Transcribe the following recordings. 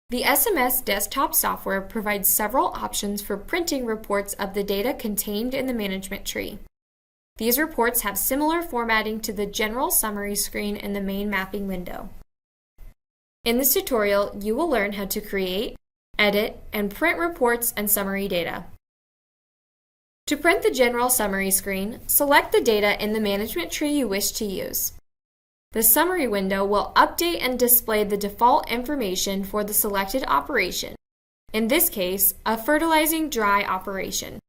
The SMS Desktop Software provides several options for printing reports of the data contained in the management tree. These reports have similar formatting to the general summary screen in the main mapping window. In this tutorial, you will learn how to create, edit, and print reports and summary data. To print the general summary screen, select the data in the management tree you wish to use. The summary window will update and display the default information for the selected operation, in this case, a fertilizing dry operation.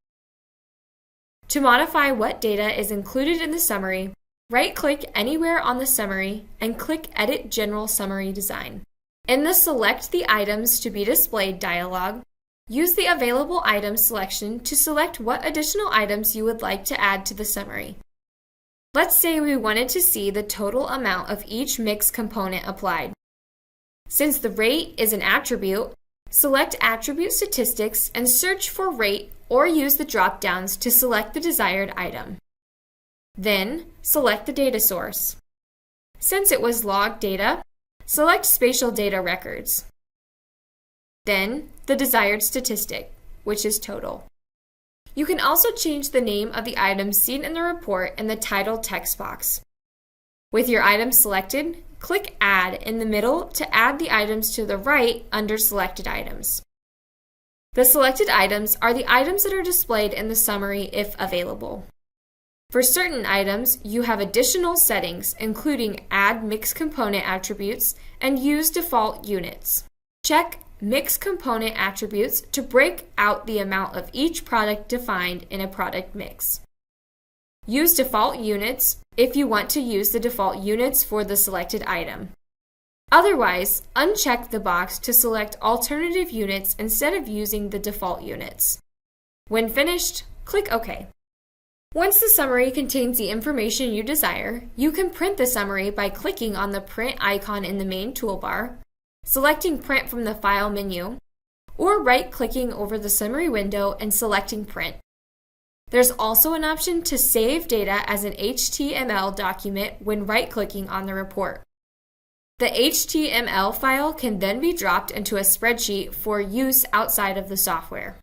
To modify what data is included in the summary, right-click anywhere on the summary and click Edit General Summary Design. In the Select the Items to be Displayed dialog, use the Available Items selection to select what additional items you would like to add to the summary. Let's say we wanted to see the total amount of each mix component applied. Since the rate is an attribute, select Attribute Statistics and search for rate or use the drop-downs to select the desired item. Then, select the data source. Since it was log data, select Spatial Data Records. Then, the desired statistic, which is total. You can also change the name of the item seen in the report in the title text box. With your item selected, click Add in the middle to add the items to the right under Selected Items. The selected items are the items that are displayed in the summary if available. For certain items, you have additional settings, including Add Mix Component Attributes and Use Default Units. Check Mix Component Attributes to break out the amount of each product defined in a product mix. Use Default Units if you want to use the default units for the selected item. Otherwise, uncheck the box to select alternative units instead of using the default units. When finished, click OK. Once the summary contains the information you desire, you can print the summary by clicking on the print icon in the main toolbar, selecting Print from the File menu, or right-clicking over the summary window and selecting Print. There's also an option to save data as an HTML document when right-clicking on the report. The HTML file can then be dropped into a spreadsheet for use outside of the software.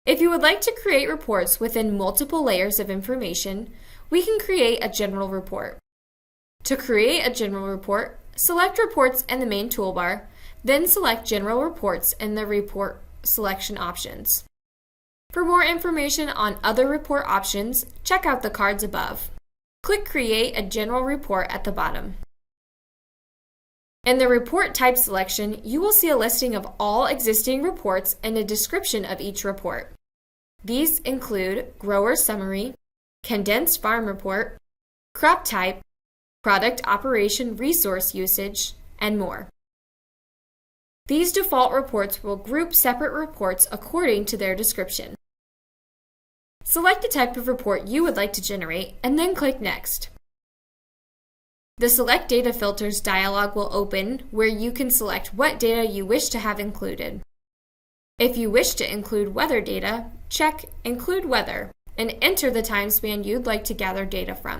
If you would like to create reports within multiple layers of information, we can create a general report. To create a general report, select Reports in the main toolbar, then select General Reports in the Report selection options. For more information on other report options, check out the cards above. Click Create a General Report at the bottom. In the Report Type selection, you will see a listing of all existing reports and a description of each report. These include Grower Summary, Condensed Farm Report, Crop Type, Product Operation Resource Usage, and more. These default reports will group separate reports according to their description. Select the type of report you would like to generate and then click Next. The Select Data Filters dialog will open where you can select what data you wish to have included. If you wish to include weather data, check Include Weather and enter the time span you'd like to gather data from.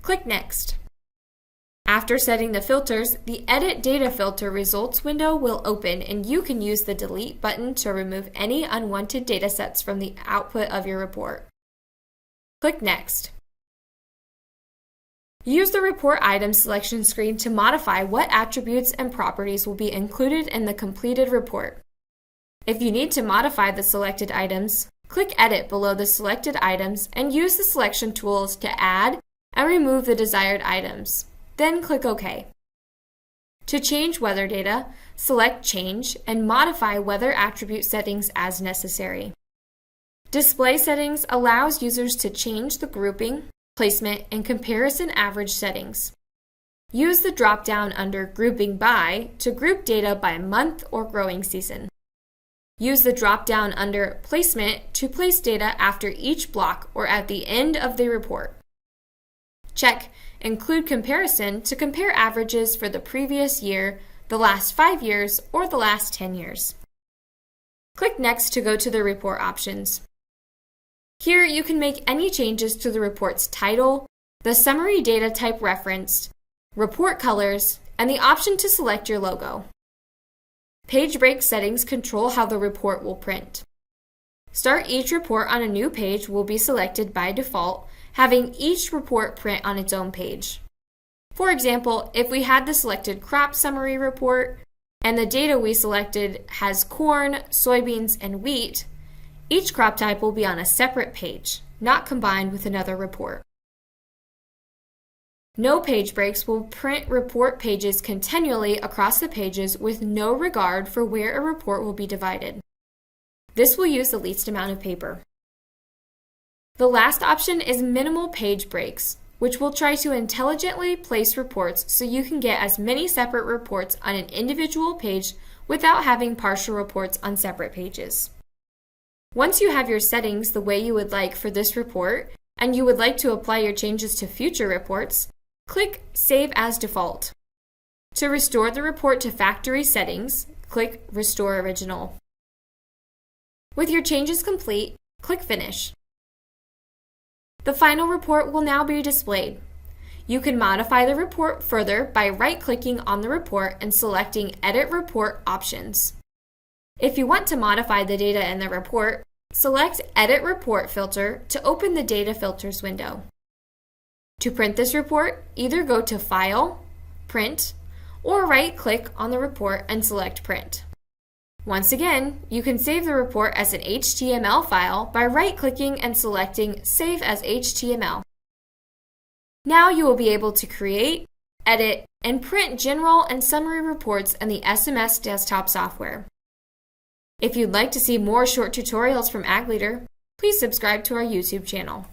Click Next. After setting the filters, the Edit Data Filter Results window will open and you can use the Delete button to remove any unwanted datasets from the output of your report. Click Next. Use the Report Items selection screen to modify what attributes and properties will be included in the completed report. If you need to modify the selected items, click Edit below the selected items and use the selection tools to add and remove the desired items. Then click OK. To change weather data, select Change and modify weather attribute settings as necessary. Display Settings allows users to change the grouping, placement, and comparison average settings. Use the drop-down under Grouping By to group data by month or growing season. Use the drop-down under Placement to place data after each block or at the end of the report. Check Include Comparison to compare averages for the previous year, the last 5 years, or the last 10 years. Click Next to go to the report options. Here you can make any changes to the report's title, the summary data type referenced, report colors, and the option to select your logo. Page break settings control how the report will print. Start each report on a new page will be selected by default, having each report print on its own page. For example, if we had the selected crop summary report and the data we selected has corn, soybeans, and wheat, each crop type will be on a separate page, not combined with another report. No page breaks will print report pages continually across the pages with no regard for where a report will be divided. This will use the least amount of paper. The last option is minimal page breaks, which will try to intelligently place reports so you can get as many separate reports on an individual page without having partial reports on separate pages. Once you have your settings the way you would like for this report, and you would like to apply your changes to future reports, click Save as Default. To restore the report to factory settings, click Restore Original. With your changes complete, click Finish. The final report will now be displayed. You can modify the report further by right-clicking on the report and selecting Edit Report Options. If you want to modify the data in the report, select Edit Report Filter to open the Data Filters window. To print this report, either go to File, Print, or right-click on the report and select Print. Once again, you can save the report as an HTML file by right-clicking and selecting Save as HTML. Now you will be able to create, edit, and print general and summary reports in the SMS Desktop Software. If you'd like to see more short tutorials from Ag Leader, please subscribe to our YouTube channel.